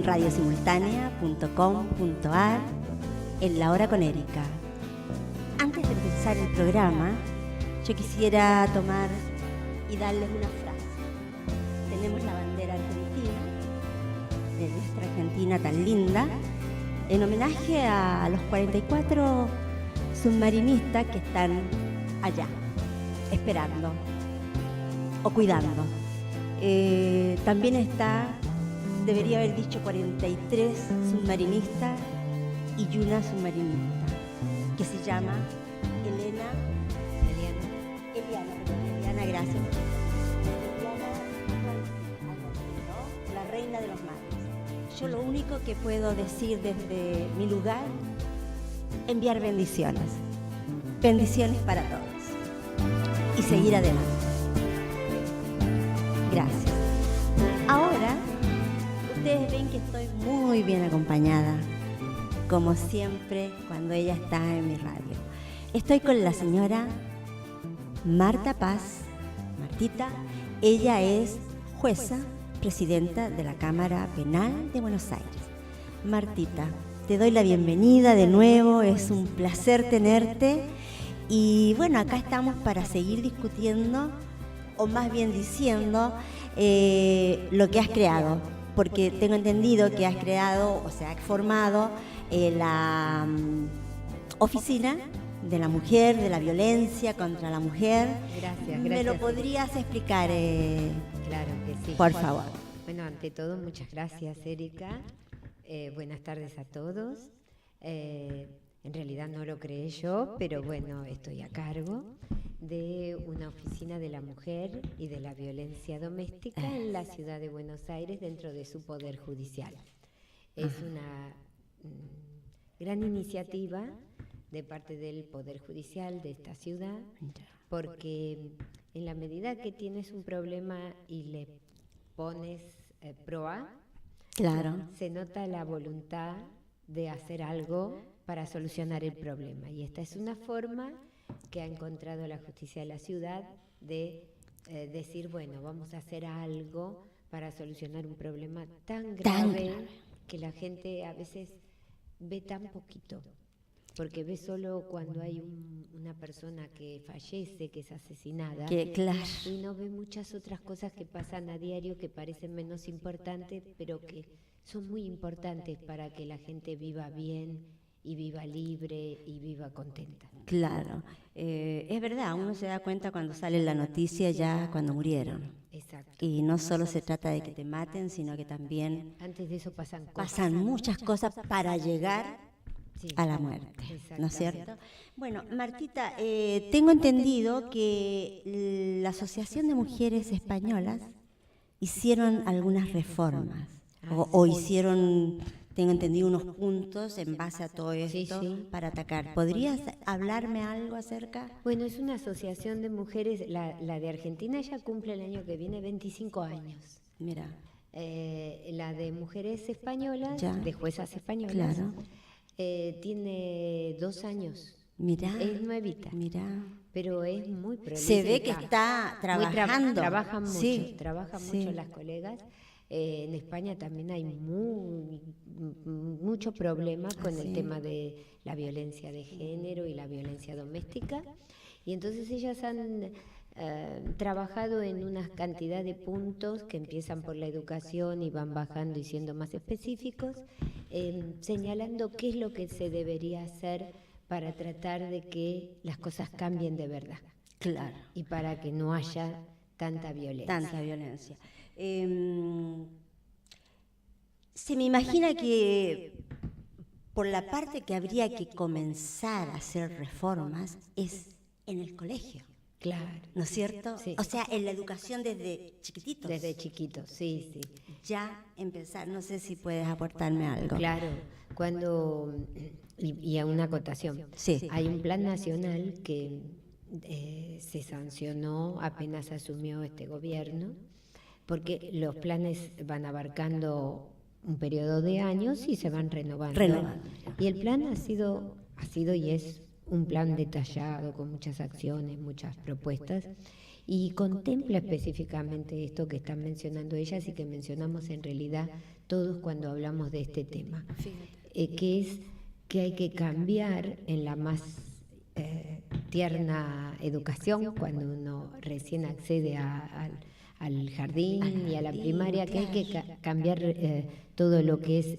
en radiosimultánea.com.ar en La Hora con Erika. Antes de empezar el programa, yo quisiera tomar y darles una frase. Tenemos la bandera argentina, de nuestra Argentina tan linda, en homenaje a los 44 submarinistas que están allá, esperando o cuidando. También está, debería haber dicho 43 submarinistas y una submarinista, que se llama Eliana, gracias. Eliana, la reina de los mares. Yo lo único que puedo decir desde mi lugar, enviar bendiciones. Bendiciones para todos. Y seguir adelante. Gracias. Ahora, ustedes ven que estoy muy bien acompañada, como siempre cuando ella está en mi radio. Estoy con la señora Marta Paz. Martita, ella es jueza, presidenta de la Cámara Penal de Buenos Aires. Martita, te doy la bienvenida de nuevo, es un placer tenerte. Y bueno, acá estamos para seguir discutiendo, o más bien diciendo, lo que has creado, porque tengo entendido que has creado, o sea, has formado la oficina de la mujer, de la violencia contra la mujer. Gracias. ¿Me lo podrías explicar? Claro que sí. Por favor. Bueno, ante todo, muchas gracias, Erika. Buenas tardes a todos. En realidad no lo creé yo, pero bueno, estoy a cargo de una oficina de la mujer y de la violencia doméstica en la ciudad de Buenos Aires dentro de su poder judicial. Es una gran iniciativa de parte del Poder Judicial de esta ciudad, porque en la medida que tienes un problema y le pones proa, Claro. se nota la voluntad de hacer algo para solucionar el problema. Y esta es una forma que ha encontrado la justicia de la ciudad de decir, bueno, vamos a hacer algo para solucionar un problema tan grave que la gente a veces ve tan poquito. Porque ve solo cuando hay una persona que fallece, que es asesinada, Claro. y no ve muchas otras cosas que pasan a diario que parecen menos importantes, pero que son muy importantes para que la gente viva bien y viva libre y viva contenta. Claro. Es verdad, uno se da cuenta cuando sale la noticia ya cuando murieron. Exacto. Y no solo se trata de que te maten, sino que también Antes de eso pasan cosas. pasan muchas cosas para llegar a la muerte, ¿no es Exactamente. cierto? Bueno, Martita, tengo entendido que la Asociación de Mujeres Españolas hicieron algunas reformas o hicieron, tengo entendido, unos puntos en base a todo esto para atacar. ¿Podrías hablarme algo acerca? Bueno, es una asociación de mujeres, la de Argentina ya cumple el año que viene 25 años. Mira. La de mujeres españolas, Ya. de juezas españolas, Claro. tiene 2 años. Mirá. Es nuevita, Mirá. pero es muy prolífica. Se ve que está trabajando. Trabajan mucho, Sí, trabajan sí. mucho las colegas. En España también hay mucho problema con el tema de la violencia de género y la violencia doméstica. Y entonces ellas han trabajado en una cantidad de puntos que empiezan por la educación y van bajando y siendo más específicos, señalando qué es lo que se debería hacer para tratar de que las cosas cambien de verdad. Claro. Y para que no haya tanta violencia. Tanta violencia. Se me imagina que por la parte que habría que comenzar a hacer reformas es en el colegio. Claro. ¿No es cierto? Sí. O sea, en la educación desde chiquititos. Desde chiquitos, sí. Ya empezar, no sé si puedes aportarme algo. Claro, cuando, y a una acotación, Sí. hay un plan nacional que se sancionó apenas asumió este gobierno, porque los planes van abarcando un periodo de años y se van renovando. Y el plan ha sido y es un plan detallado con muchas acciones, muchas propuestas, y contempla específicamente esto que están mencionando ellas y que mencionamos en realidad todos cuando hablamos de este tema, que es que hay que cambiar en la más tierna educación, cuando uno recién accede al jardín y a la primaria, que hay que cambiar todo lo que es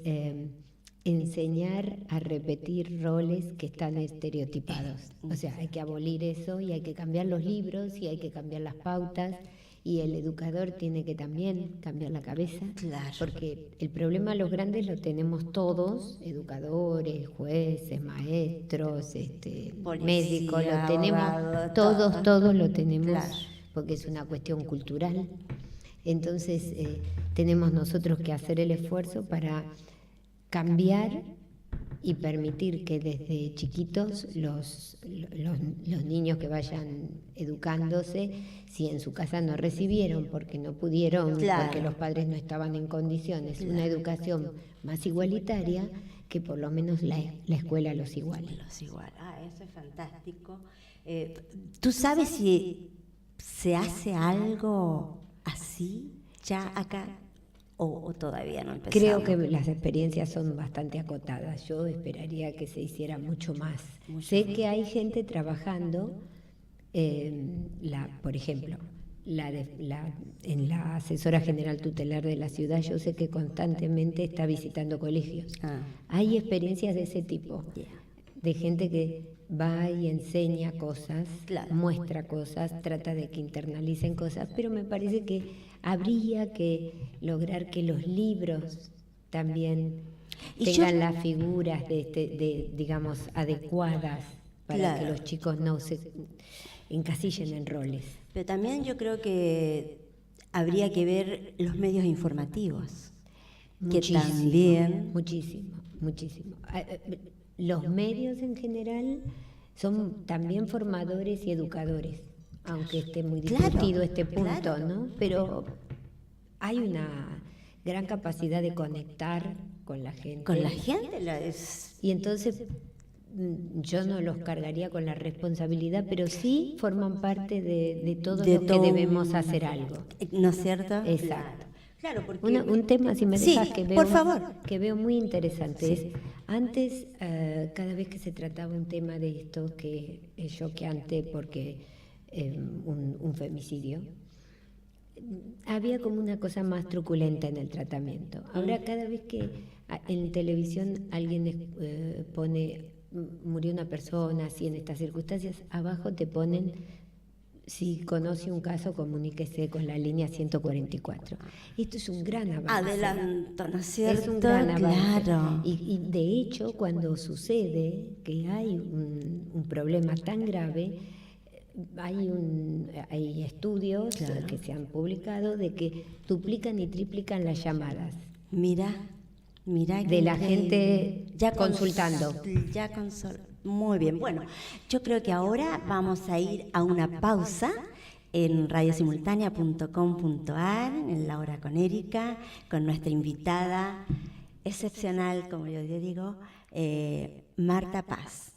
enseñar a repetir roles que están estereotipados. O sea, hay que abolir eso y hay que cambiar los libros y hay que cambiar las pautas, y el educador tiene que también cambiar la cabeza, porque el problema los grandes lo tenemos todos, educadores, jueces, maestros, policía, médicos, lo tenemos, abogado, todos lo tenemos, claro, porque es una cuestión cultural. Entonces tenemos nosotros que hacer el esfuerzo para cambiar y permitir que desde chiquitos los niños que vayan educándose, si en su casa no recibieron porque no pudieron, claro, porque los padres no estaban en condiciones, una educación más igualitaria, que por lo menos la escuela los iguale. Eso es fantástico. ¿Tú sabes si se hace algo así ya acá? ¿O todavía no empezamos? Creo que las experiencias son bastante acotadas. Yo esperaría que se hiciera mucho más. Sé que hay gente trabajando, por ejemplo, en la asesora general tutelar de la ciudad, yo sé que constantemente está visitando colegios. Hay experiencias de ese tipo, de gente que va y enseña cosas, muestra cosas, trata de que internalicen cosas, pero me parece que habría que lograr que los libros también tengan las figuras digamos, adecuadas para que los chicos no se encasillen en roles. Pero también yo creo que habría que ver los medios informativos, Muchísimo, que también... Muchísimo. Los medios en general son también formadores y educadores, aunque esté muy discutido este punto, ¿no? Pero hay una gran capacidad de conectar con la gente. Con la gente. Y entonces yo no los cargaría con la responsabilidad, pero sí forman parte de todo lo que debemos hacer algo. ¿No es cierto? Exacto. Claro, porque... un tema, si me dejas, por favor, que veo muy interesante, es antes, cada vez que se trataba un tema de esto, que es choqueante porque un femicidio, había como una cosa más truculenta en el tratamiento. Ahora cada vez que en televisión alguien pone murió una persona así en estas circunstancias, abajo te ponen: si conoce un caso, comuníquese con la línea 144. Esto es un gran avance. Adelanto, ¿no es cierto? Es un gran avance. Claro. Y de hecho, cuando sucede que hay un problema tan grave, hay estudios que se han publicado de que duplican y triplican las llamadas. Mira de la gente ya consultando. Muy bien, bueno, yo creo que ahora vamos a ir a una pausa en radiosimultánea.com.ar, en La Hora con Erika, con nuestra invitada excepcional, como yo digo, Marta Paz.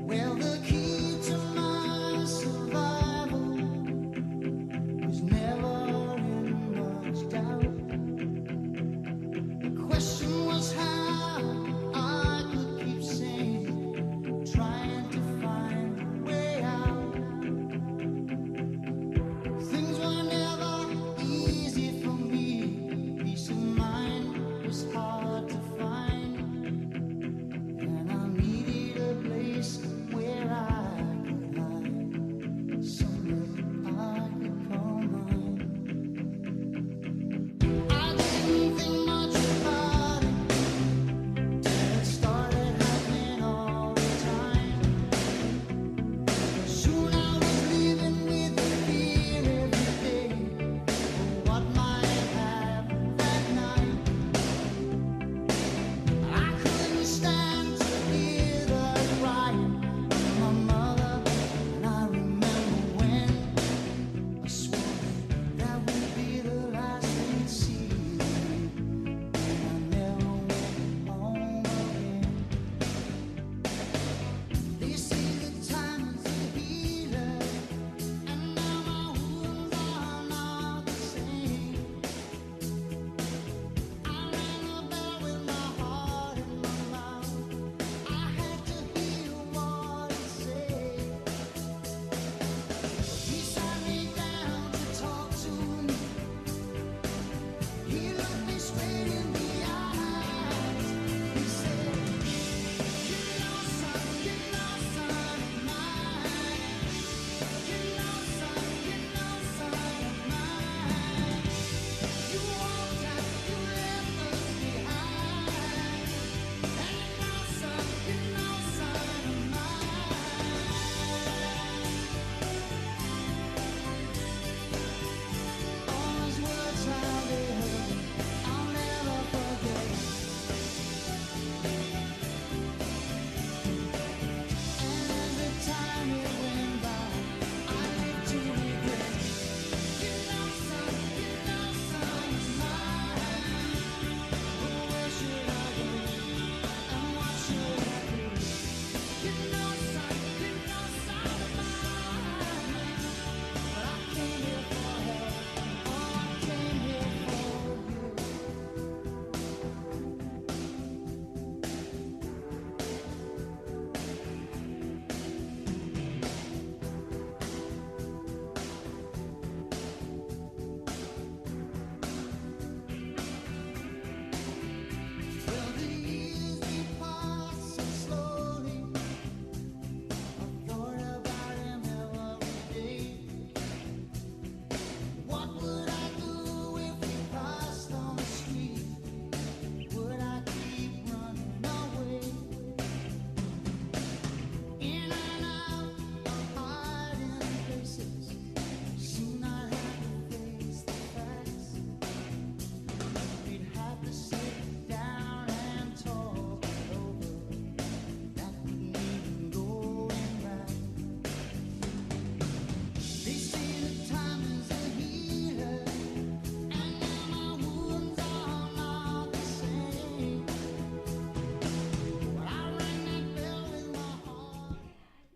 Well, the key to my survival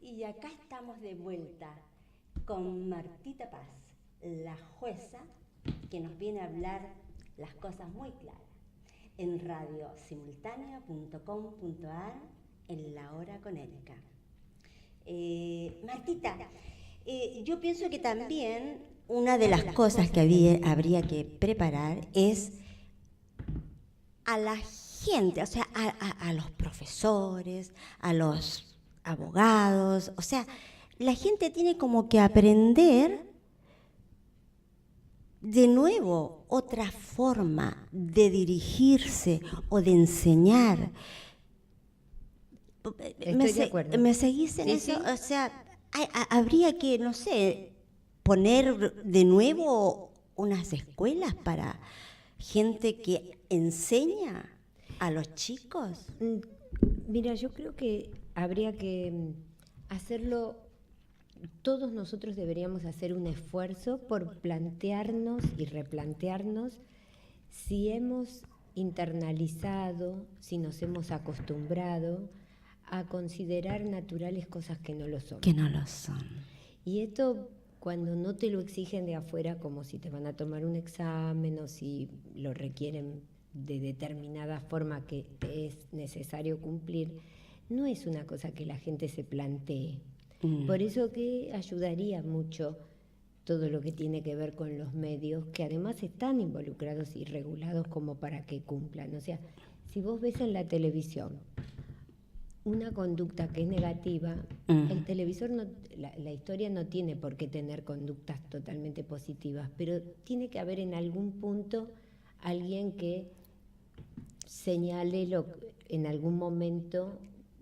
Y acá estamos de vuelta con Martita Paz, la jueza, que nos viene a hablar las cosas muy claras en radiosimultánea.com.ar en La Hora con Erika. Martita, yo pienso que también una de las cosas que habría que preparar es a la gente, o sea, a los profesores, a los abogados, o sea, la gente tiene como que aprender de nuevo otra forma de dirigirse o de enseñar. Estoy de acuerdo. ¿Me seguís en Sí, eso? sí. O sea, habría que, no sé, poner de nuevo unas escuelas para gente que enseña a los chicos. Mira, yo creo que habría que hacerlo, todos nosotros deberíamos hacer un esfuerzo por plantearnos y replantearnos si hemos internalizado, si nos hemos acostumbrado a considerar naturales cosas que no lo son. Que no lo son. Y esto, cuando no te lo exigen de afuera, como si te van a tomar un examen o si lo requieren de determinada forma que te es necesario cumplir, no es una cosa que la gente se plantee. Por eso que ayudaría mucho todo lo que tiene que ver con los medios, que además están involucrados y regulados como para que cumplan. O sea, si vos ves en la televisión una conducta que es negativa, el televisor, la historia no tiene por qué tener conductas totalmente positivas, pero tiene que haber en algún punto alguien que señale en algún momento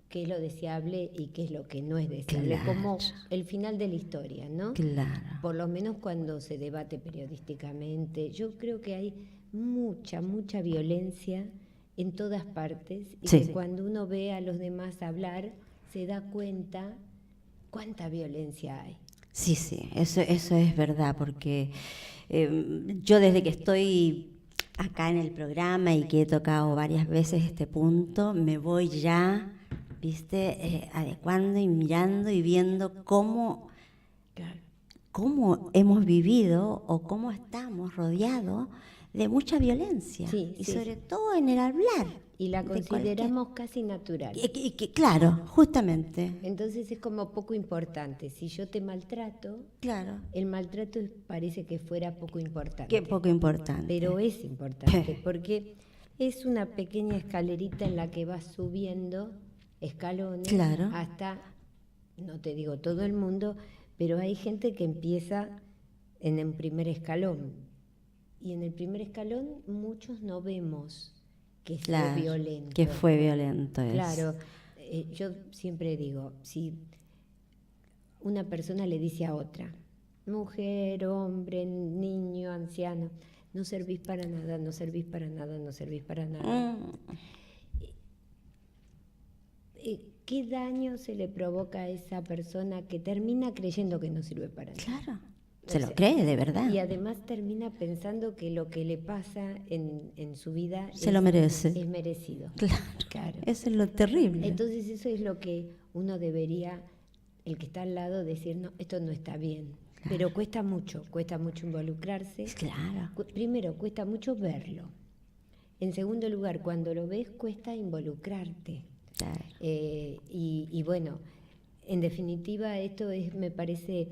qué es lo deseable y qué es lo que no es deseable, Claro. como el final de la historia, ¿no? Claro. Por lo menos cuando se debate periodísticamente. Yo creo que hay mucha violencia en todas partes y Sí, que sí. cuando uno ve a los demás hablar se da cuenta cuánta violencia hay. Sí, sí, eso es verdad, porque yo desde que estoy acá en el programa y que he tocado varias veces este punto, me voy ya, viste, adecuando y mirando y viendo cómo hemos vivido o cómo estamos rodeados de mucha violencia, Sí, y sí. sobre todo en el hablar. Y la de consideramos casi natural. claro, justamente, Entonces es como poco importante. Si yo te maltrato, claro, el maltrato parece que fuera poco importante. qué poco importante. Pero es importante porque es una pequeña escalerita en la que vas subiendo escalones Claro. hasta, no te digo todo el mundo, pero hay gente que empieza en el primer escalón. Y en el primer escalón muchos no vemos que Claro, fue violento. que fue violento eso. Claro, yo siempre digo, si una persona le dice a otra, mujer, hombre, niño, anciano, no servís para nada, no servís para nada, no servís para nada. ¿Qué daño se le provoca a esa persona que termina creyendo que no sirve para nada? Claro, se lo cree de verdad. Y además termina pensando que lo que le pasa en su vida Se lo merece. es merecido. Claro, eso es lo terrible. Entonces eso es lo que uno debería, el que está al lado, decir, no, esto no está bien. Claro. Pero cuesta mucho involucrarse. Claro. Primero, cuesta mucho verlo. En segundo lugar, cuando lo ves, cuesta involucrarte. Claro. Y bueno, en definitiva, esto es, me parece,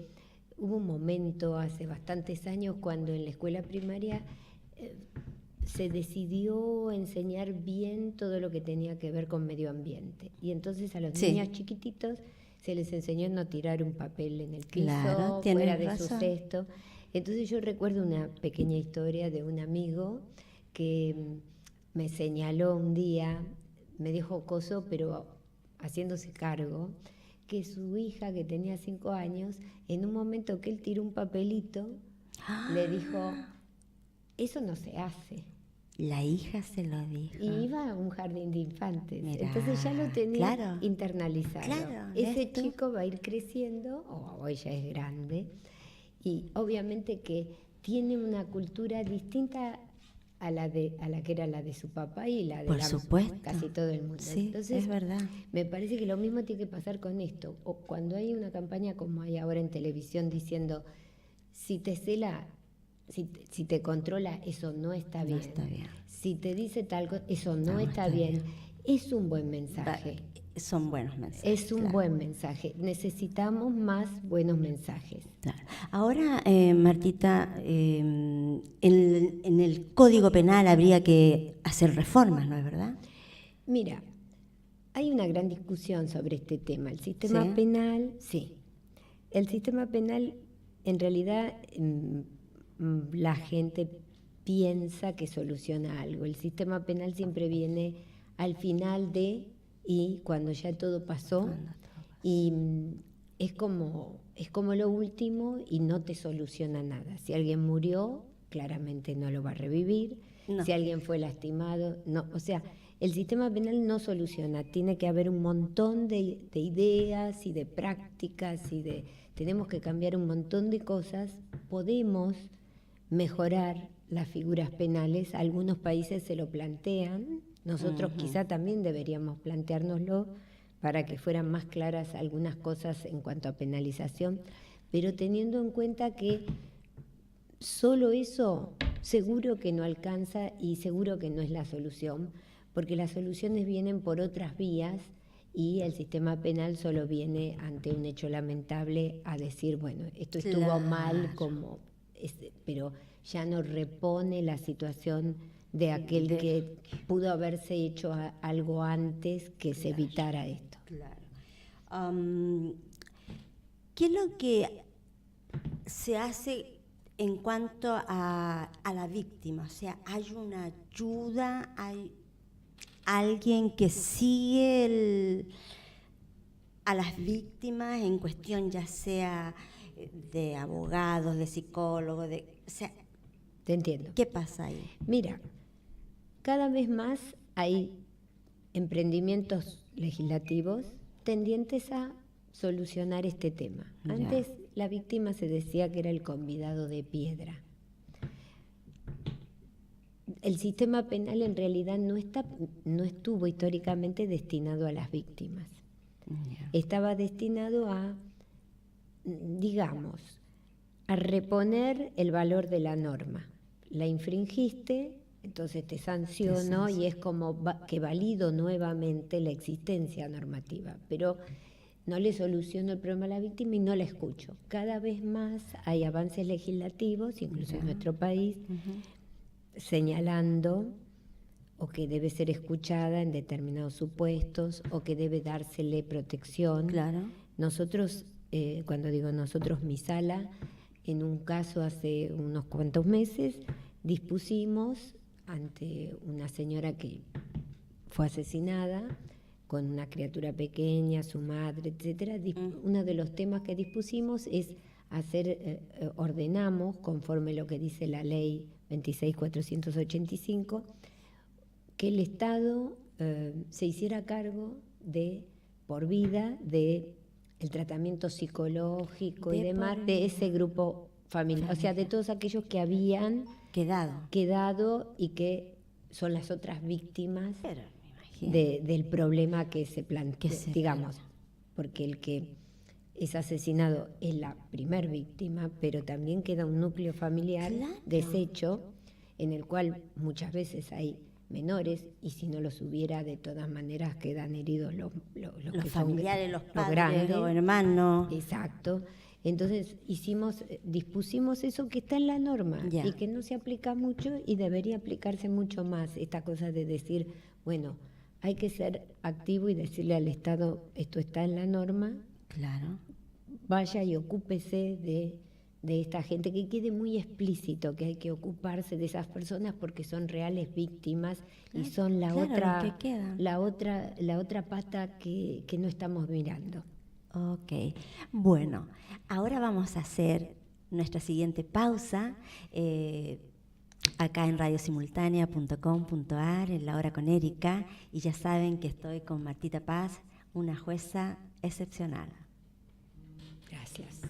hubo un momento hace bastantes años cuando en la escuela primaria se decidió enseñar bien todo lo que tenía que ver con medio ambiente. Y entonces a los niños chiquititos se les enseñó a no tirar un papel en el piso, fuera de su cesto. Entonces yo recuerdo una pequeña historia de un amigo que me señaló un día, me dijo jocoso, pero haciéndose cargo, que su hija, que tenía 5 años, en un momento que él tiró un papelito, le dijo, eso no se hace. La hija se lo dijo. Y iba a un jardín de infantes. Mirá, entonces ya lo tenía internalizado. Claro, ese chico va a ir creciendo, o ella es grande, y obviamente que tiene una cultura distinta a la que era la de su papá y la de casi todo el mundo. Sí, entonces, es verdad. Me parece que lo mismo tiene que pasar con esto. O cuando hay una campaña como hay ahora en televisión diciendo, si te cela, si te controla, eso no está bien. Si te dice tal cosa, eso no está bien. Es un buen mensaje. Son buenos mensajes. Es un buen mensaje. Necesitamos más buenos mensajes. Claro. Ahora, Martita, en el Código Penal habría que hacer reformas, ¿no es verdad? Mira, hay una gran discusión sobre este tema. El sistema penal, el sistema penal, en realidad, la gente piensa que soluciona algo. El sistema penal siempre viene al final y cuando ya todo pasó, y es como lo último y no te soluciona nada. Si alguien murió, claramente no lo va a revivir. Si alguien fue lastimado, no. O sea, el sistema penal no soluciona. Tiene que haber un montón de ideas y de prácticas tenemos que cambiar un montón de cosas. Podemos mejorar las figuras penales. Algunos países se lo plantean. Nosotros quizá también deberíamos planteárnoslo para que fueran más claras algunas cosas en cuanto a penalización, pero teniendo en cuenta que solo eso seguro que no alcanza y seguro que no es la solución, porque las soluciones vienen por otras vías y el sistema penal solo viene ante un hecho lamentable a decir, bueno, esto estuvo mal, pero ya no repone la situación de aquel que pudo haberse hecho algo antes que se evitara esto. Claro. ¿Qué es lo que se hace en cuanto a la víctima? O sea, ¿hay una ayuda? ¿Hay alguien que sigue a las víctimas en cuestión ya sea de abogados, de psicólogos? O sea, te entiendo. ¿Qué pasa ahí? Mira, cada vez más hay emprendimientos legislativos tendientes a solucionar este tema. Antes la víctima se decía que era el convidado de piedra. El sistema penal en realidad no estuvo históricamente destinado a las víctimas. Estaba destinado a, digamos, a reponer el valor de la norma. La infringiste, entonces te sanciono y es como que valido nuevamente la existencia normativa, pero no le soluciono el problema a la víctima y no la escucho. Cada vez más hay avances legislativos, incluso en nuestro país, señalando o que debe ser escuchada en determinados supuestos o que debe dársele protección. Claro. Nosotros, cuando digo nosotros, mi sala, en un caso hace unos cuantos meses, dispusimos ante una señora que fue asesinada con una criatura pequeña, su madre, etcétera. Uno de los temas que dispusimos es ordenamos, conforme lo que dice la ley 26.485, que el Estado se hiciera cargo por vida de el tratamiento psicológico y demás de ese grupo familiar, o sea, de todos aquellos que habían quedado y que son las otras víctimas del problema que se plantea, digamos, porque el que es asesinado es la primer víctima, pero también queda un núcleo familiar deshecho en el cual muchas veces hay menores y si no los hubiera de todas maneras quedan heridos los que familiares, son, los padres, grandes, los hermanos. Exacto. Entonces dispusimos eso que está en la norma Ya. y que no se aplica mucho y debería aplicarse mucho más. Esta cosa de decir, bueno, hay que ser activo y decirle al Estado, esto está en la norma, Claro. vaya y ocúpese de esta gente, que quede muy explícito que hay que ocuparse de esas personas porque son reales víctimas y son Claro, los que quedan. la otra pata que no estamos mirando. Ok, bueno, ahora vamos a hacer nuestra siguiente pausa acá en radiosimultánea.com.ar, en La Hora con Erika, y ya saben que estoy con Martita Paz, una jueza excepcional. Gracias.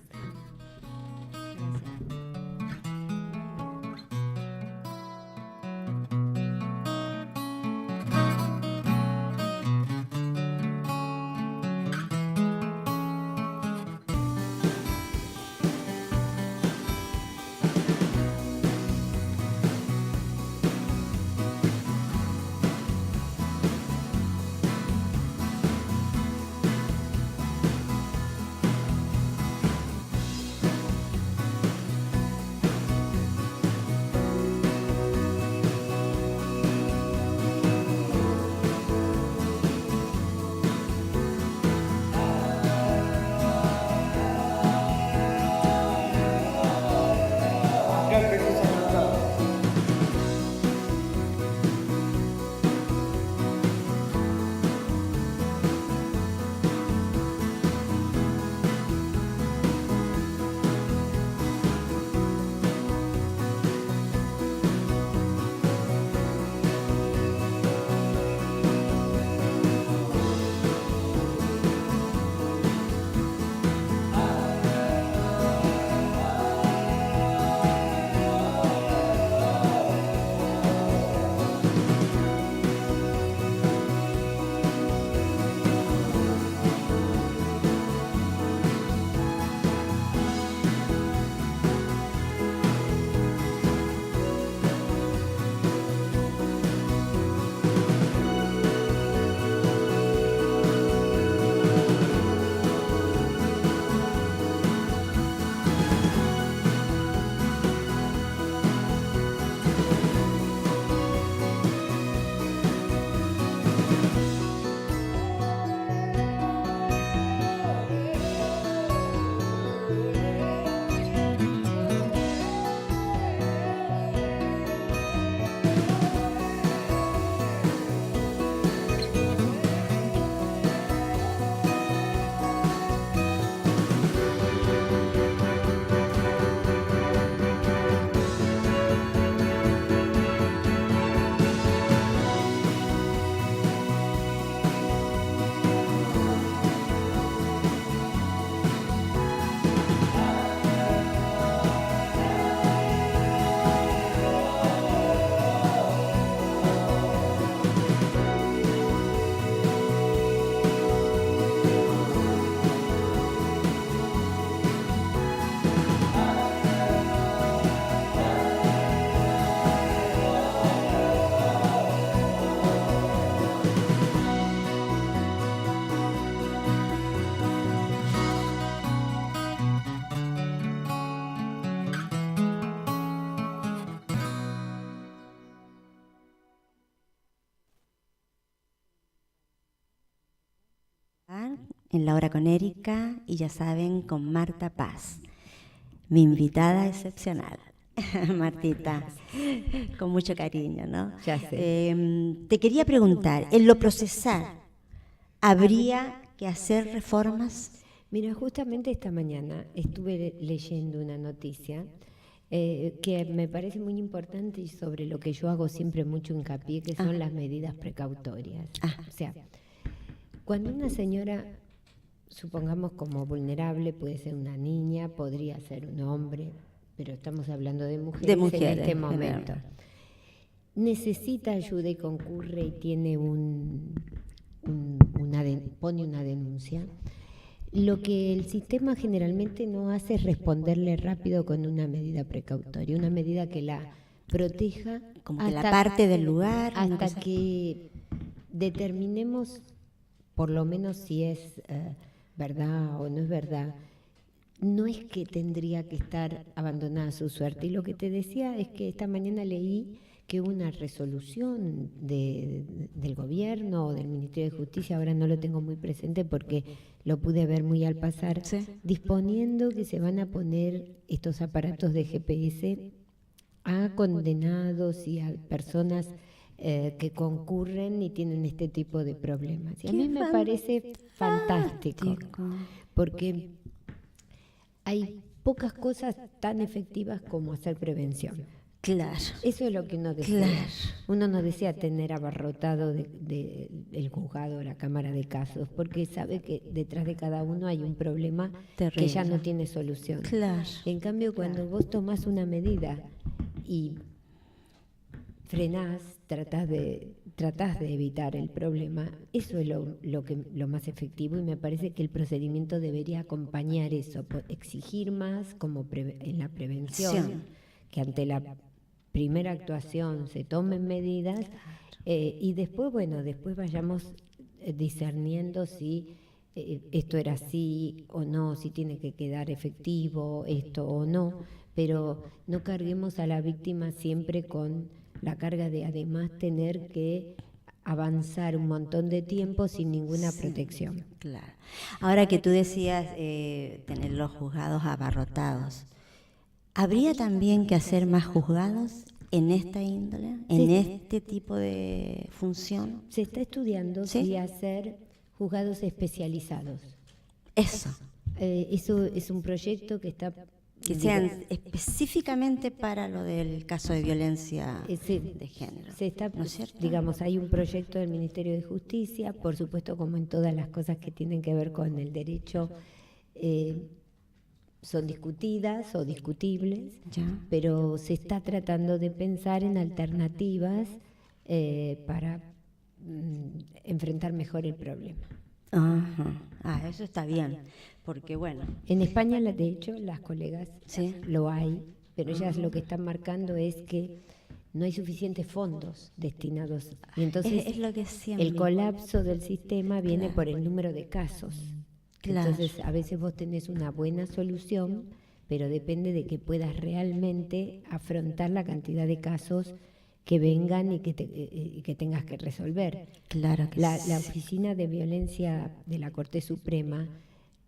En La Hora con Erika y ya saben, con Marta Paz, mi invitada excepcional. Martita, con mucho cariño, ¿no? Ya sé. Te quería preguntar, en lo procesal, ¿habría que hacer reformas? Mira, justamente esta mañana estuve leyendo una noticia que me parece muy importante y sobre lo que yo hago siempre mucho hincapié, que son las medidas precautorias. O sea, cuando una señora, supongamos como vulnerable, puede ser una niña, podría ser un hombre, pero estamos hablando de mujeres, en este momento, necesita ayuda y concurre y tiene pone una denuncia. Lo que el sistema generalmente no hace es responderle rápido con una medida precautoria, una medida que la proteja, como que la parte del lugar, hasta que determinemos por lo menos si es verdad o no es verdad. no es que tendría que estar abandonada a su suerte. Y lo que te decía es que esta mañana leí que una resolución del gobierno o del Ministerio de Justicia, ahora no lo tengo muy presente porque lo pude ver muy al pasar, Sí. disponiendo que se van a poner estos aparatos de GPS a condenados y a personas que concurren y tienen este tipo de problemas. Y a mí me parece fantástico, porque hay pocas cosas tan efectivas como hacer prevención. Claro. Eso es lo que uno desea. Claro. Uno no desea tener abarrotado el juzgado o la cámara de casos, porque sabe que detrás de cada uno hay un problema que ya no tiene solución. Claro. En cambio, cuando vos tomás una medida y frenás, tratás de evitar el problema, eso es lo más efectivo, y me parece que el procedimiento debería acompañar eso, exigir más como en la prevención, que ante la primera actuación se tomen medidas, y después, después vayamos discerniendo si esto era así o no, si tiene que quedar efectivo esto o no, pero no carguemos a la víctima siempre con la carga de además tener que avanzar un montón de tiempo sin ninguna protección. Claro. Ahora que tú decías tener los juzgados abarrotados, ¿habría también que hacer más juzgados en esta índole, en este tipo de función? Se está estudiando si hacer juzgados especializados. Eso. Eso es un proyecto que está... Que sean específicamente para lo del caso de violencia de género. Se está, ¿no es cierto? Digamos, hay un proyecto del Ministerio de Justicia, por supuesto, como en todas las cosas que tienen que ver con el derecho, son discutidas o discutibles, pero se está tratando de pensar en alternativas para enfrentar mejor el problema. Ajá. Eso está bien, porque bueno. En España, de hecho, las colegas lo hay, pero ellas lo que están marcando es que no hay suficientes fondos destinados. Y entonces es lo que siempre. El colapso del sistema viene por el número de casos. Entonces, a veces vos tenés una buena solución, pero depende de que puedas realmente afrontar la cantidad de casos que vengan y que tengas que resolver. Claro que la Oficina de Violencia de la Corte Suprema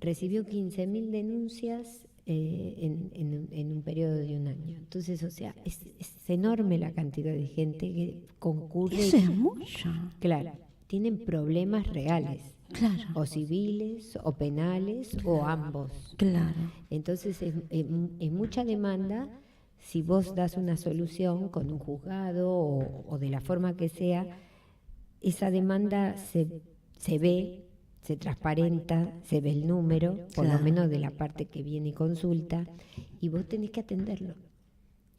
recibió 15.000 denuncias en un periodo de un año. Entonces, o sea, es enorme la cantidad de gente que concurre. Eso es mucho. Claro, tienen problemas reales. Claro. O civiles, o penales, o ambos. Claro. Entonces, es mucha demanda. Si vos das una solución con un juzgado o de la forma que sea, esa demanda se ve, se transparenta, se ve el número, por lo menos de la parte que viene y consulta, y vos tenés que atenderlo.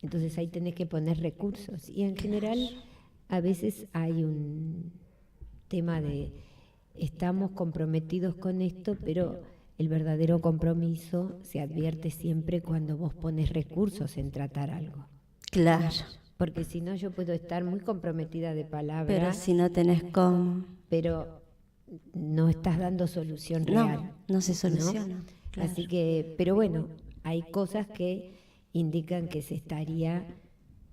Entonces ahí tenés que poner recursos. Y en general, a veces hay un tema de estamos comprometidos con esto, pero el verdadero compromiso se advierte siempre cuando vos pones recursos en tratar algo. Claro. Porque si no, yo puedo estar muy comprometida de palabra. Pero si no tenés cómo. Pero no estás dando solución real. No se soluciona. ¿no? Claro. Así que, pero bueno, hay cosas que indican que se estaría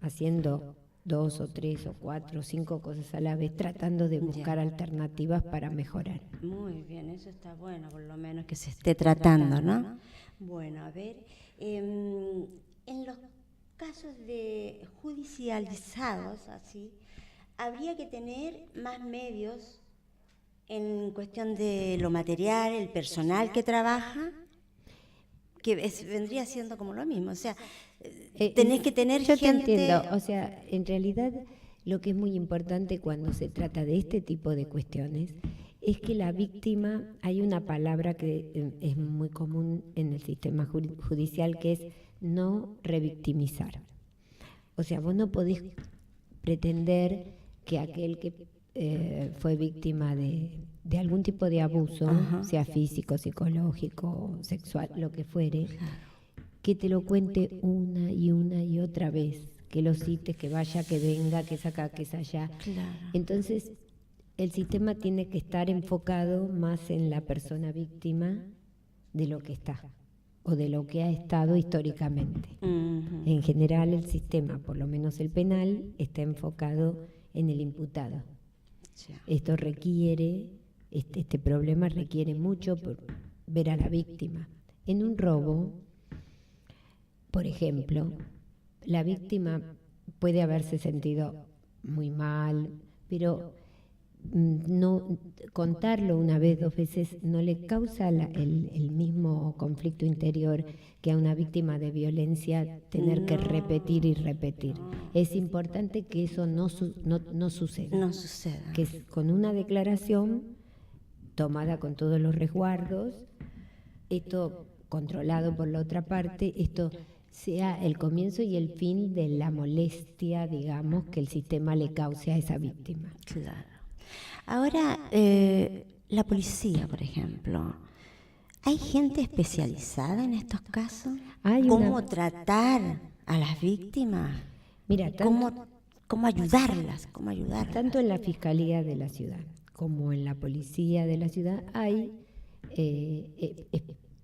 haciendo 2 o 3 o 4 o 5 cosas a la vez, tratando de buscar alternativas para mejorar. Muy bien, eso está bueno, por lo menos que se esté tratando, ¿no? Bueno, a ver, en los casos de judicializados, así, habría que tener más medios en cuestión de lo material, el personal que trabaja, que vendría siendo como lo mismo, o sea, tenés que tener yo gente... Te entiendo, o sea, en realidad lo que es muy importante cuando se trata de este tipo de cuestiones es que la víctima, hay una palabra que es muy común en el sistema judicial, que es no revictimizar. O sea, vos no podés pretender que aquel que fue víctima de algún tipo de abuso, sea físico, psicológico, sexual, lo que fuere, que te lo cuente una y otra vez, que lo cites, que vaya, que venga, que es acá, que es allá. Claro. Entonces, el sistema tiene que estar enfocado más en la persona víctima de lo que está. o de lo que ha estado históricamente. En general, el sistema, por lo menos el penal, está enfocado en el imputado. Esto requiere, este problema requiere mucho por ver a la víctima. En un robo, por ejemplo, la víctima puede haberse sentido muy mal, pero no contarlo una vez, 2 veces, no le causa el mismo conflicto interior que a una víctima de violencia tener que repetir y repetir. Es importante que eso no suceda. No suceda. Que con una declaración tomada con todos los resguardos, esto controlado por la otra parte, esto sea el comienzo y el fin de la molestia, digamos, que el sistema le cause a esa víctima. Claro. Ahora, la policía, por ejemplo, ¿hay gente especializada en estos casos? ¿Cómo tratar a las víctimas? Mira, ¿Cómo ayudarlas? Tanto en la Fiscalía de la Ciudad como en la Policía de la Ciudad hay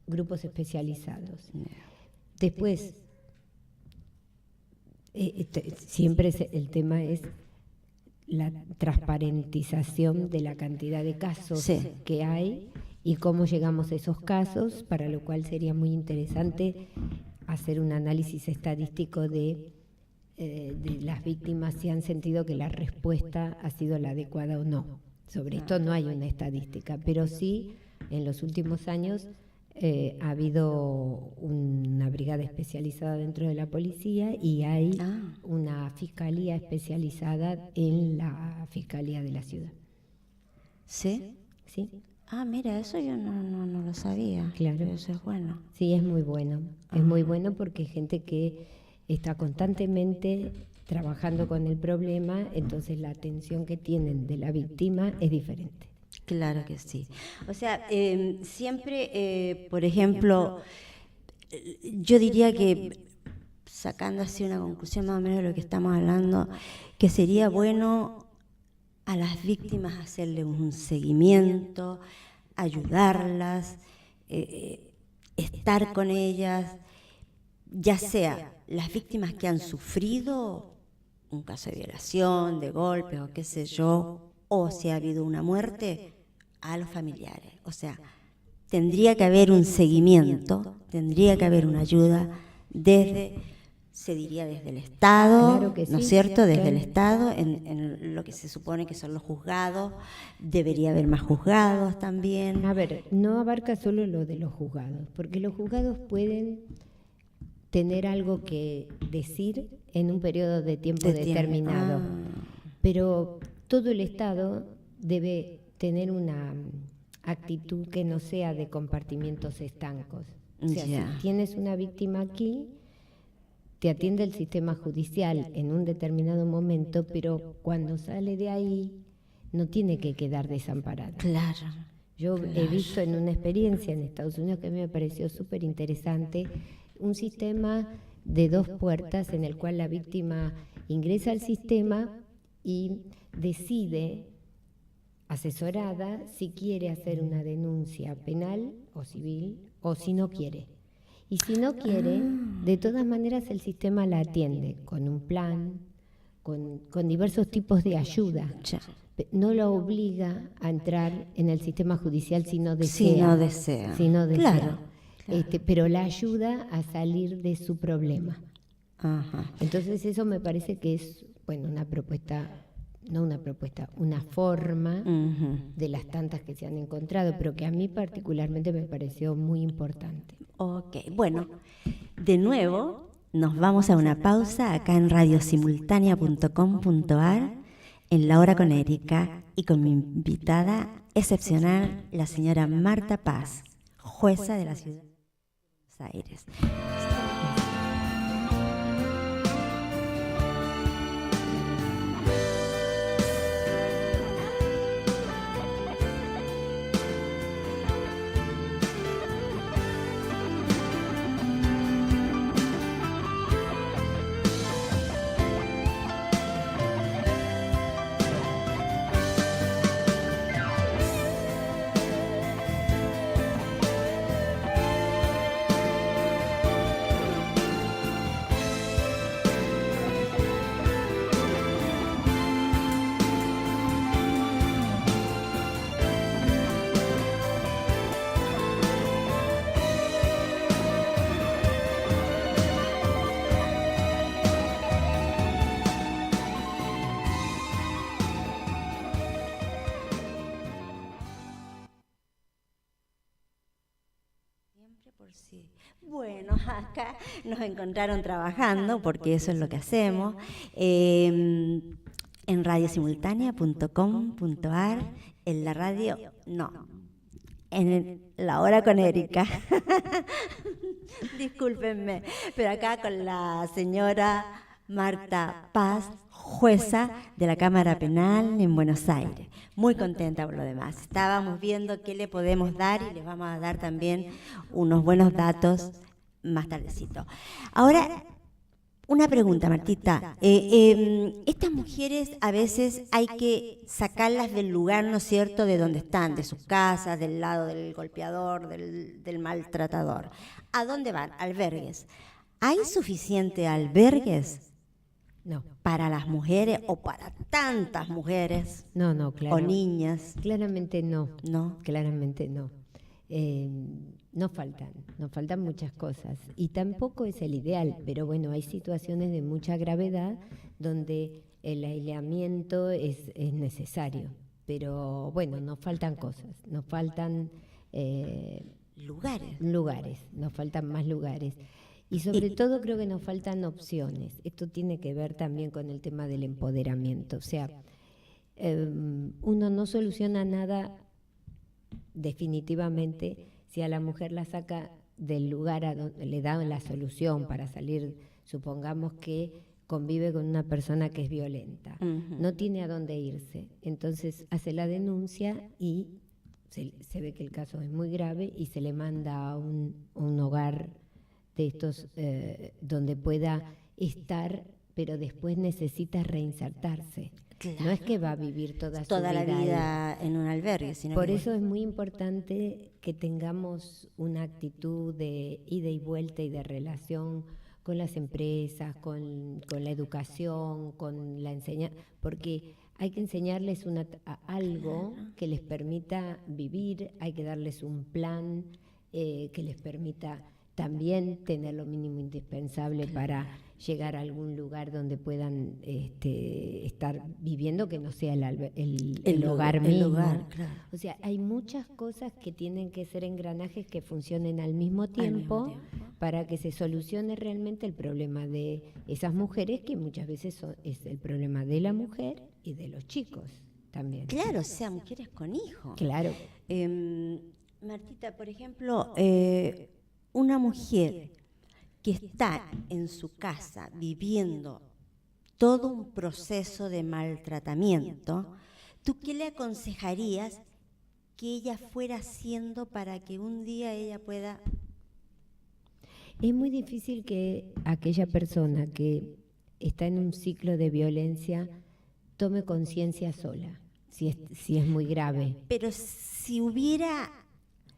grupos especializados. Después, siempre el tema es la transparentización de la cantidad de casos que hay y cómo llegamos a esos casos, para lo cual sería muy interesante hacer un análisis estadístico de las víctimas, si han sentido que la respuesta ha sido la adecuada o no. Sobre esto no hay una estadística, pero sí en los últimos años ha habido una brigada especializada dentro de la policía y hay una fiscalía especializada en la Fiscalía de la Ciudad. ¿Sí? Sí. Ah, mira, eso yo no lo sabía. Claro. Eso es bueno. Sí, es muy bueno. Es muy bueno porque hay gente que está constantemente trabajando con el problema, entonces la atención que tienen de la víctima es diferente. Claro que sí. O sea, siempre, por ejemplo, yo diría que, sacando así una conclusión más o menos de lo que estamos hablando, que sería bueno a las víctimas hacerle un seguimiento, ayudarlas, estar con ellas, ya sea las víctimas que han sufrido un caso de violación, de golpes o qué sé yo, o si ha habido una muerte, a los familiares. O sea, tendría que haber un seguimiento, tendría que haber una ayuda se diría desde el Estado, claro que sí, ¿no es cierto? Desde el Estado, en lo que se supone que son los juzgados, debería haber más juzgados también. A ver, no abarca solo lo de los juzgados, porque los juzgados pueden tener algo que decir en un periodo de tiempo determinado, pero todo el Estado debe tener una actitud que no sea de compartimientos estancos. O sea, si tienes una víctima aquí, te atiende el sistema judicial en un determinado momento, pero cuando sale de ahí no tiene que quedar desamparada. Claro. Yo he visto en una experiencia en Estados Unidos que a mí me pareció súper interesante, un sistema de 2 puertas en el cual la víctima ingresa al sistema y decide, asesorada, si quiere hacer una denuncia penal o civil o si no quiere. Y si no quiere, de todas maneras el sistema la atiende con un plan, con diversos tipos de ayuda. No lo obliga a entrar en el sistema judicial si no desea. Si no desea. Claro. Pero la ayuda a salir de su problema. Ajá. Entonces eso me parece que es, bueno, una forma de las tantas que se han encontrado, pero que a mí particularmente me pareció muy importante. Ok, bueno, de nuevo nos vamos a una pausa acá en radiosimultánea.com.ar en La Hora con Erika y con mi invitada excepcional, la señora Marta Paz, jueza de la ciudad de Buenos Aires. por sí. Bueno, acá nos encontraron trabajando, porque eso es lo que hacemos, en radiosimultánea.com.ar, en la radio, no, en La Hora con Erika. Discúlpenme, pero acá con la señora Marta Paz, jueza de la Cámara Penal en Buenos Aires. Muy contenta por lo demás. Estábamos viendo qué le podemos dar y les vamos a dar también unos buenos datos más tardecito. Ahora, una pregunta, Martita. Estas mujeres a veces hay que sacarlas del lugar, ¿no es cierto?, de donde están, de sus casas, del lado del golpeador, del maltratador. ¿A dónde van? Albergues. ¿Hay suficiente albergues No. para las mujeres o para tantas mujeres No, claro. o niñas? Claramente no. No. Claramente no. Nos faltan muchas cosas y tampoco es el ideal, pero bueno, hay situaciones de mucha gravedad donde el aislamiento es necesario, pero bueno, nos faltan cosas, nos faltan lugares, nos faltan más lugares. Y sobre todo creo que nos faltan opciones. Esto tiene que ver también con el tema del empoderamiento. O sea, uno no soluciona nada definitivamente si a la mujer la saca del lugar a donde le dan la solución para salir, supongamos que convive con una persona que es violenta, no tiene a dónde irse, entonces hace la denuncia y se ve que el caso es muy grave y se le manda a un hogar de estos donde pueda estar, pero después necesita reinsertarse. Claro. No es que va a vivir toda la vida en un albergue, sino por eso es muy importante que tengamos una actitud de ida y vuelta y de relación con las empresas, con la educación, con la enseñanza, porque hay que enseñarles algo que les permita vivir, hay que darles un plan que les permita también tener lo mínimo indispensable para llegar a algún lugar donde puedan estar viviendo, que no sea el hogar mismo. Lugar, claro. O sea, hay muchas cosas que tienen que ser engranajes que funcionen al mismo tiempo para que se solucione realmente el problema de esas mujeres, que muchas veces es el problema de la mujer y de los chicos también. Claro, o sea, mujeres con hijos. Claro. Martita, por ejemplo, una mujer que está en su casa viviendo todo un proceso de maltratamiento, ¿tú qué le aconsejarías que ella fuera haciendo para que un día ella pueda? Es muy difícil que aquella persona que está en un ciclo de violencia tome conciencia sola, si es muy grave. Pero si hubiera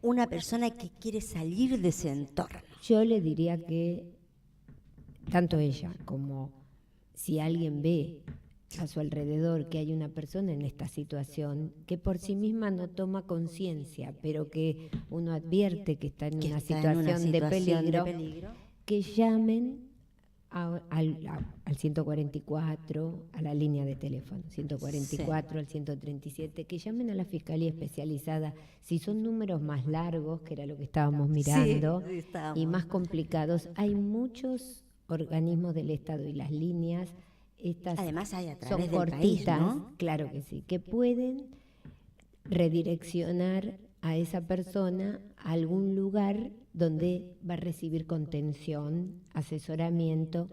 una persona que quiere salir de ese entorno, yo le diría que tanto ella como si alguien ve a su alrededor que hay una persona en esta situación que por sí misma no toma conciencia, pero que uno advierte que está en una situación de peligro, que llamen al 144, a la línea de teléfono, 144, al 137, que llamen a la Fiscalía Especializada. Si son números más largos, que era lo que estábamos mirando, y más complicados, hay muchos organismos del Estado y las líneas, estas además hay a través son del cortitas, país, ¿no? Claro que sí, que pueden redireccionar a esa persona a algún lugar donde va a recibir contención, asesoramiento.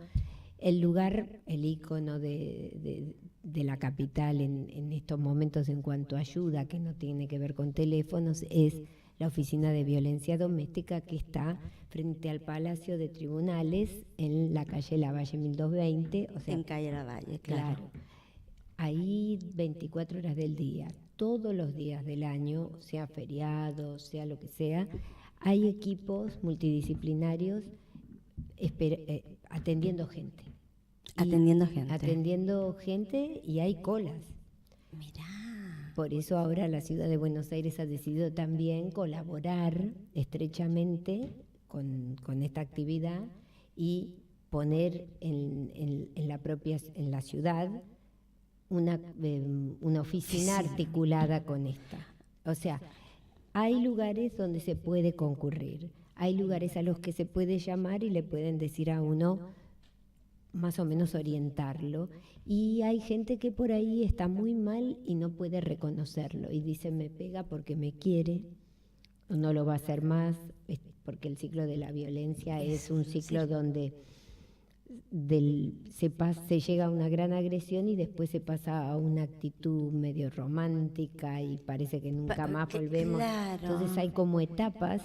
El lugar, el ícono de la capital en estos momentos en cuanto a ayuda, que no tiene que ver con teléfonos, es la Oficina de Violencia Doméstica, que está frente al Palacio de Tribunales en la calle Lavalle 1220. O sea, en calle Lavalle, claro. Ahí 24 horas del día, todos los días del año, sea feriado, sea lo que sea, hay equipos multidisciplinarios atendiendo gente. Atendiendo gente y hay colas. Mirá. Por eso ahora la ciudad de Buenos Aires ha decidido también colaborar estrechamente con esta actividad y poner en la ciudad una oficina articulada con esta. O sea, hay lugares donde se puede concurrir. hay lugares a los que se puede llamar y le pueden decir a uno, más o menos orientarlo. Y hay gente que por ahí está muy mal y no puede reconocerlo y dice, me pega porque me quiere, no lo va a hacer más, porque el ciclo de la violencia es un ciclo donde se llega a una gran agresión y después se pasa a una actitud medio romántica y parece que nunca más volvemos. Claro. Entonces hay como etapas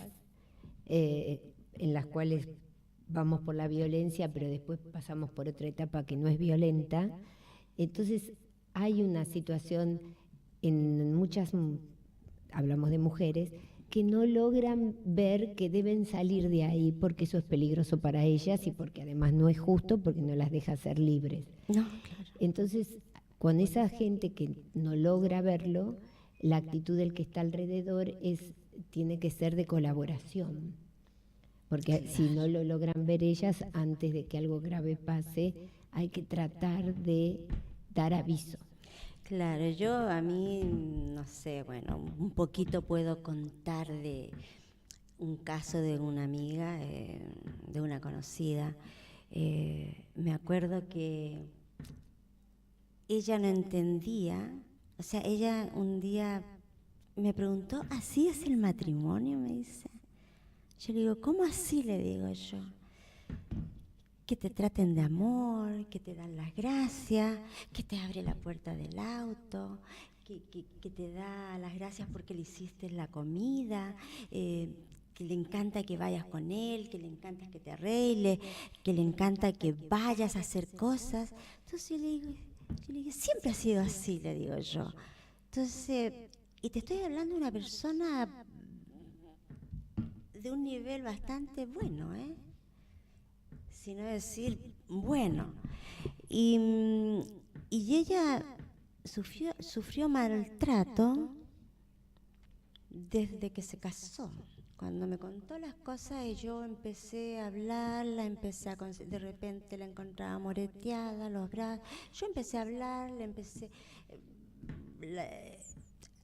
en las cuales vamos por la violencia, pero después pasamos por otra etapa que no es violenta. Entonces hay una situación en muchas, hablamos de mujeres, que no logran ver que deben salir de ahí porque eso es peligroso para ellas y porque además no es justo porque no las deja ser libres. No, claro. Entonces, con esa gente que no logra verlo, la actitud del que está alrededor tiene que ser de colaboración. Porque claro, si no lo logran ver ellas, antes de que algo grave pase, hay que tratar de dar aviso. Claro, yo a mí, no sé, bueno, un poquito puedo contar de un caso de una amiga, de una conocida. Me acuerdo que ella no entendía, o sea, ella un día me preguntó, ¿así es el matrimonio?, me dice. Yo le digo, ¿cómo así?, le digo yo. Que te traten de amor, que te dan las gracias, que te abre la puerta del auto, que te da las gracias porque le hiciste la comida, que le encanta que vayas con él, que le encanta que te arregle, que le encanta que vayas a hacer cosas. Entonces yo le digo, siempre ha sido así, le digo yo. Entonces, y te estoy hablando de una persona de un nivel bastante bueno, sino decir, bueno. Y ella sufrió maltrato desde que se casó. Cuando me contó las cosas y yo empecé a hablarla, de repente la encontraba moreteada, los brazos. Yo empecé a hablar,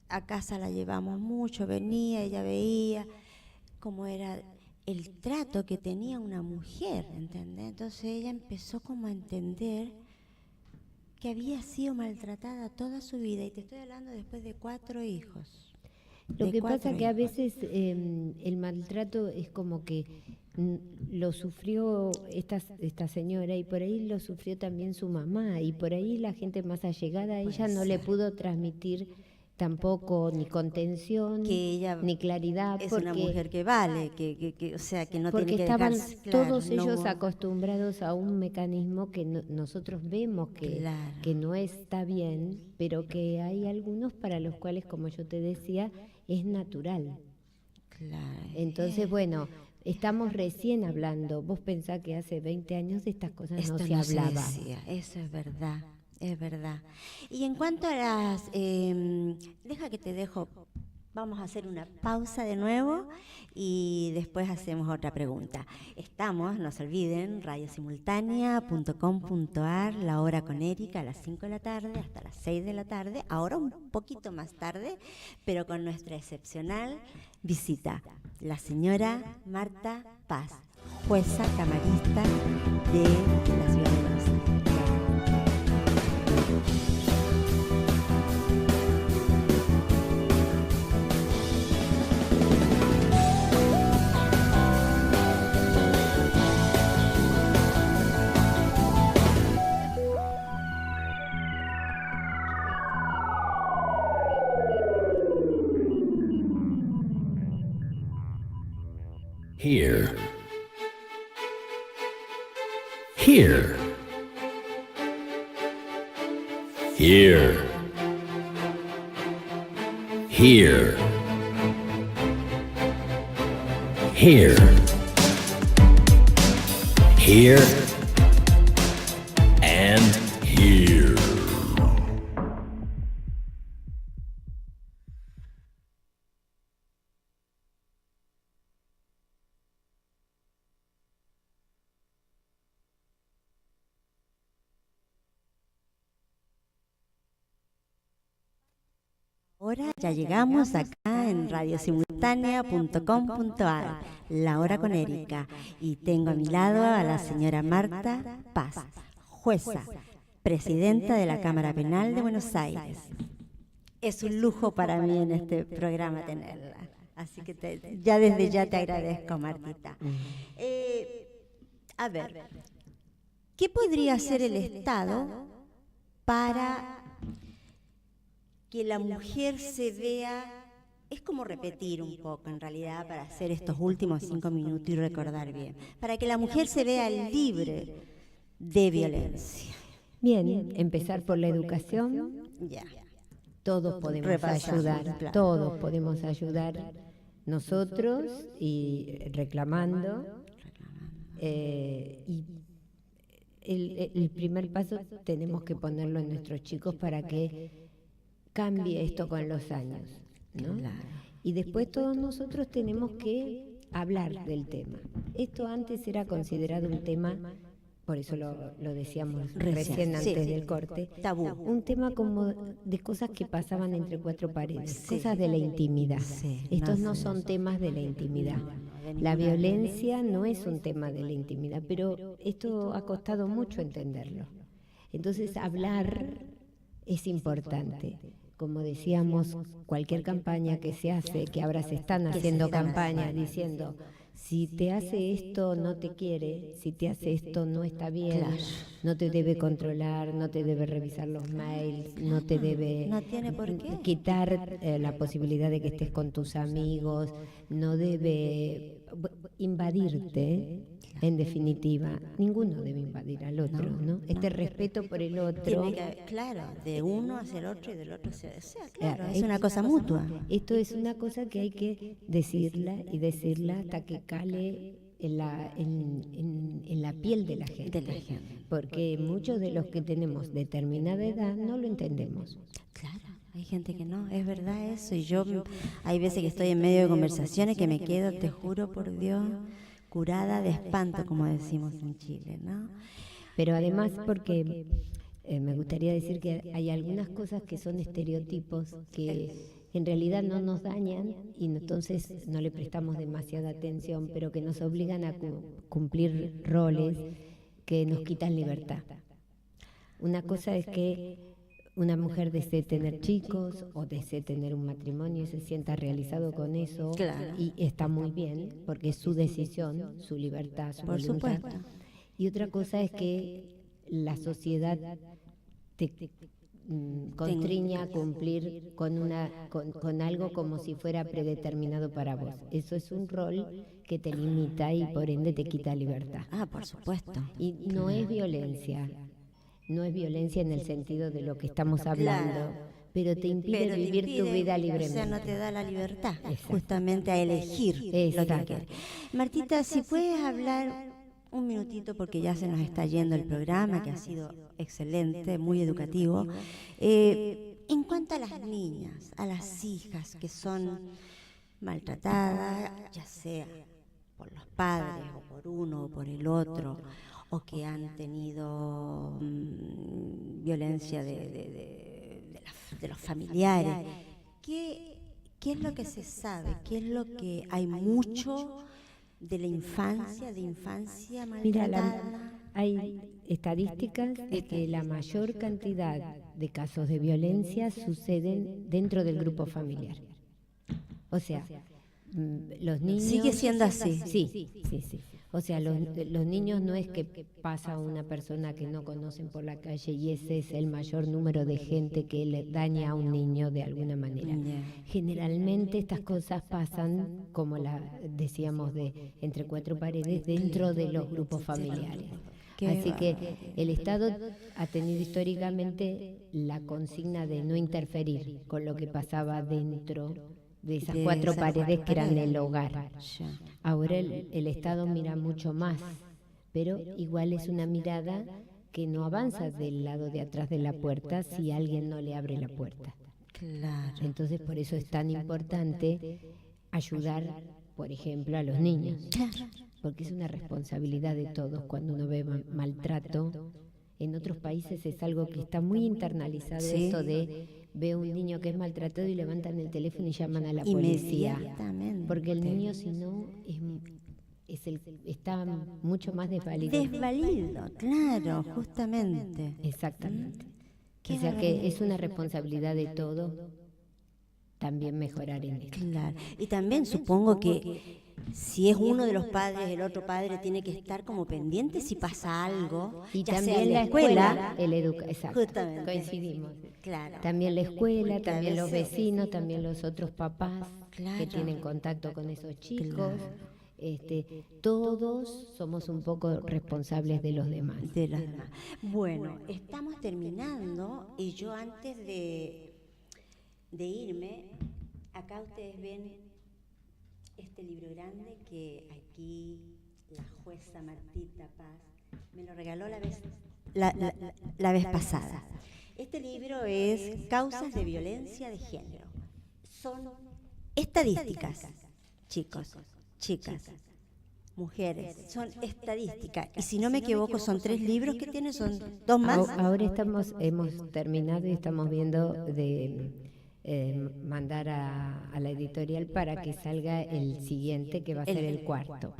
a casa la llevamos mucho, venía, ella veía cómo era el trato que tenía una mujer, ¿entendés? Entonces ella empezó como a entender que había sido maltratada toda su vida, y te estoy hablando después de 4 hijos. Lo que pasa que a veces el maltrato es como que lo sufrió esta señora y por ahí lo sufrió también su mamá y por ahí la gente más allegada a ella no le pudo transmitir tampoco ni contención, que ella ni claridad. Es una mujer que vale, o sea, que no tiene que estaban dejarse, claro, todos ellos acostumbrados a un mecanismo que nosotros vemos que no está bien, pero que hay algunos para los cuales, como yo te decía, es natural. Claro. Entonces, bueno, estamos recién hablando. Vos pensás que hace 20 años de estas cosas no se hablaba. Eso es verdad. Es verdad. Y en cuanto a las... deja que te dejo, vamos a hacer una pausa de nuevo y después hacemos otra pregunta. Estamos, no se olviden, radiosimultánea.com.ar, la hora con Erika, a las 5 de la tarde hasta las 6 de la tarde, ahora un poquito más tarde, pero con nuestra excepcional visita, la señora Marta Paz, jueza camarista de la ciudad de Buenos Aires. Here. Here. Here. Here. Here. Here. And here. Ahora ya llegamos acá en Radio Simultánea. radioespontánea.com.ar, La Hora con Erika. Y tengo a mi lado a la señora Marta Paz, jueza, presidenta de la Cámara Penal de Buenos Aires. Es un lujo para mí en este programa tenerla. Así que ya desde ya te agradezco, Martita. A ver, ¿qué podría hacer el Estado para que la mujer se vea? Es como repetir un poco, en realidad, para hacer estos últimos 5 minutos y recordar bien. Para que la mujer se vea libre de violencia. Bien, empezar por la educación. Ya. Todos podemos Repasamos, ayudar, claro. todos podemos ayudar nosotros y reclamando. Y el primer paso tenemos que ponerlo en nuestros chicos para que cambie esto con los años, ¿no? Claro. Y después todos nosotros tenemos que hablar del tema. Esto antes era considerado un tema, por eso lo decíamos recién antes del corte, Tabú. un tema como de cosas que pasaban entre cuatro paredes, Sí. cosas de la intimidad. Sí, Estos no no sé. son temas de la intimidad. de La ninguna violencia no es un tema de la intimidad, pero esto ha costado mucho entenderlo. Entonces hablar es importante. Como decíamos, cualquier campaña que se hace, que ahora se están haciendo campañas diciendo, si te hace esto no te quiere, si te hace esto no está bien, Claro. no te debe controlar, no te debe revisar los mails, no te debe No tiene por qué. quitar la posibilidad de que estés con tus amigos, no debe invadirte. En definitiva, ninguno debe invadir al otro, ¿no? Este respeto por el otro. Tiene que, claro, de uno hacia el otro y del otro hacia el otro. Claro, es Esto una cosa mutua. Esto es una cosa que hay que decirla y decirla hasta que cale en la piel de la gente. Porque muchos de los que tenemos determinada edad no lo entendemos. Claro, hay gente que no, es verdad eso. Y yo, hay veces que estoy en medio de conversaciones que me quedo, te juro por Dios, curada de espanto, como decimos en Chile, ¿no? Pero además porque me gustaría decir que hay algunas cosas que son estereotipos que en realidad no nos dañan y entonces no le prestamos demasiada atención, pero que nos obligan a cumplir roles que nos quitan libertad. Una cosa es que una mujer desee tener chicos o desee tener un matrimonio y se sienta realizado con eso, Claro. y está muy bien porque es su decisión, su libertad, su Por voluntad. supuesto. Y otra cosa es que la sociedad te constriña a cumplir con algo como si fuera predeterminado para vos. Eso es un rol que te limita y por ende te quita libertad. Ah, por supuesto. Y no es violencia, no es violencia en el sentido de lo que estamos hablando, Claro. pero te impide Pero te vivir tu impide, vida O libremente. sea, no te da la libertad, Exacto. justamente a elegir lo que Exacto. quieres. Martita, si puedes hablar un minutito, porque ya se nos está yendo el programa, que ha sido excelente, muy educativo. En cuanto a las niñas, a las hijas que son maltratadas, ya sea por los padres, o por uno, o por el otro, o que han tenido violencia de los familiares, ¿qué es lo que se sabe? ¿Qué es lo que hay mucho de la infancia, Mira, maltratada? hay estadísticas de que la mayor cantidad de casos de violencia suceden dentro del grupo familiar. O sea, los niños... Sigue siendo así. Sí. O sea, los niños no es que pasa una persona que no conocen por la calle y ese es el mayor número de gente que le daña a un niño de alguna manera. Ya. Generalmente estas cosas pasan, como decíamos, de entre cuatro paredes dentro de los grupos familiares. Así que el Estado ha tenido históricamente la consigna de no interferir con lo que pasaba dentro de esas De cuatro esas paredes cuatro que eran paredes. el hogar. Ya. Ahora el Estado mira mucho más, pero igual es una mirada que no avanza del lado de atrás de la puerta si alguien no le abre la puerta. Claro. Entonces por eso es tan importante ayudar, por ejemplo, a los niños, porque es una responsabilidad de todos cuando uno ve maltrato. En otros países es algo que está muy internalizado, Sí. esto de ve un niño que es maltratado y levantan el teléfono y llaman a la policía. Inmediatamente. porque el niño si no está mucho más desvalido. Desvalido, claro, justamente. Exactamente. Qué O sea que barbaridad. es una responsabilidad de todos también mejorar en esto. Claro. Y también supongo que si es uno de los padres, el otro padre tiene que estar como pendiente si pasa algo. Y ya sea también en la escuela, exacto, Justamente. coincidimos. Claro. También la escuela, Porque a también los veces- vecinos, también los otros papás Claro. que tienen contacto con esos chicos. Claro. Todos somos un poco responsables de los demás. De las demás. Bueno, estamos terminando y yo antes de irme, acá ustedes ven este libro grande que aquí la jueza Martita Paz me lo regaló la vez pasada. Este libro es Causas de Violencia de Género. Son estadísticas, chicos, chicas, mujeres, son estadísticas. Y si no me equivoco, son 3 libros que tiene, son 2 más. Ahora hemos terminado y estamos viendo de mandar a la editorial para que salga el siguiente, que va a ser el cuarto.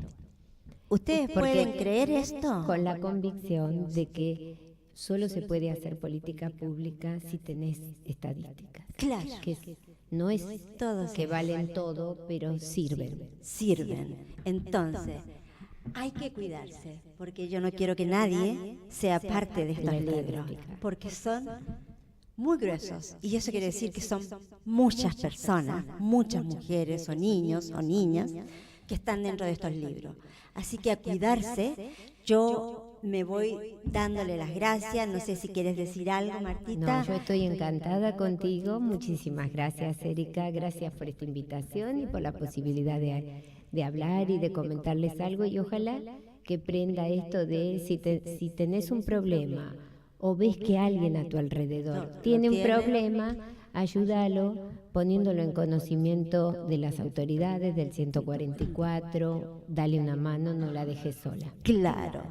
¿Ustedes pueden creer esto? Con la convicción de que solo se puede hacer política pública si tenés estadísticas. Claro. Que no es Todos que valen todo, pero sirven. sirven. Entonces, hay que cuidarse, porque yo no quiero que nadie sea parte de estos libros, porque son muy gruesos. Y eso quiere decir que son muchas personas, muchas mujeres o niños o niñas que están dentro de estos libros. Así que a cuidarse, yo me voy dándole las gracias. No sé si quieres decir algo, Martita. No, yo estoy encantada contigo. Muchísimas gracias, Erika. Gracias por esta invitación y por la posibilidad de hablar y de comentarles algo. Y ojalá que prenda esto de si tenés un problema o ves que alguien a tu alrededor tiene un problema, ayúdalo poniéndolo en conocimiento de las autoridades, del 144, dale una mano, no la dejes sola. Claro,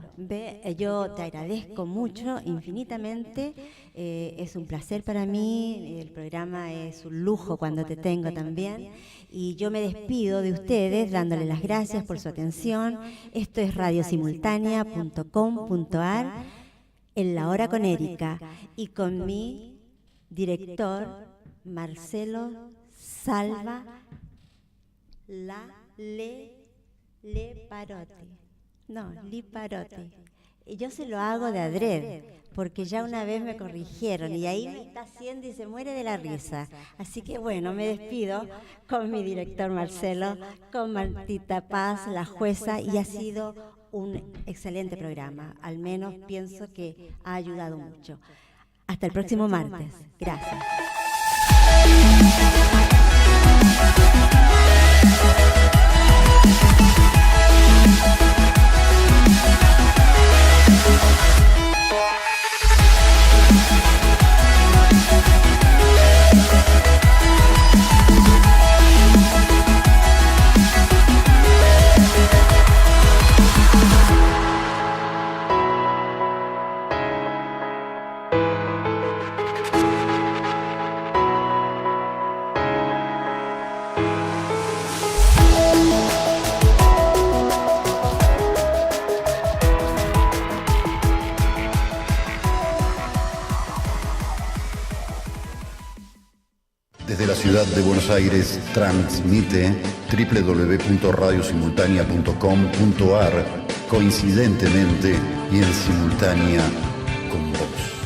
yo te agradezco mucho, infinitamente, es un placer para mí, el programa es un lujo cuando te tengo también, y yo me despido de ustedes dándole las gracias por su atención. Esto es radiosimultánea.com.ar, en La Hora con Erika, y con mi director Marcelo Salva Liparotti. Y yo se lo hago de adrede, porque ya una vez me corrigieron y ahí me está haciendo y se muere de la risa. Así que bueno, me despido con mi director Marcelo, con Martita Paz, la jueza, y ha sido un excelente programa. Al menos pienso que ha ayudado mucho. Hasta el próximo martes. Gracias. Desde la ciudad de Buenos Aires transmite www.radiosimultánea.com.ar, coincidentemente y en simultánea con vos.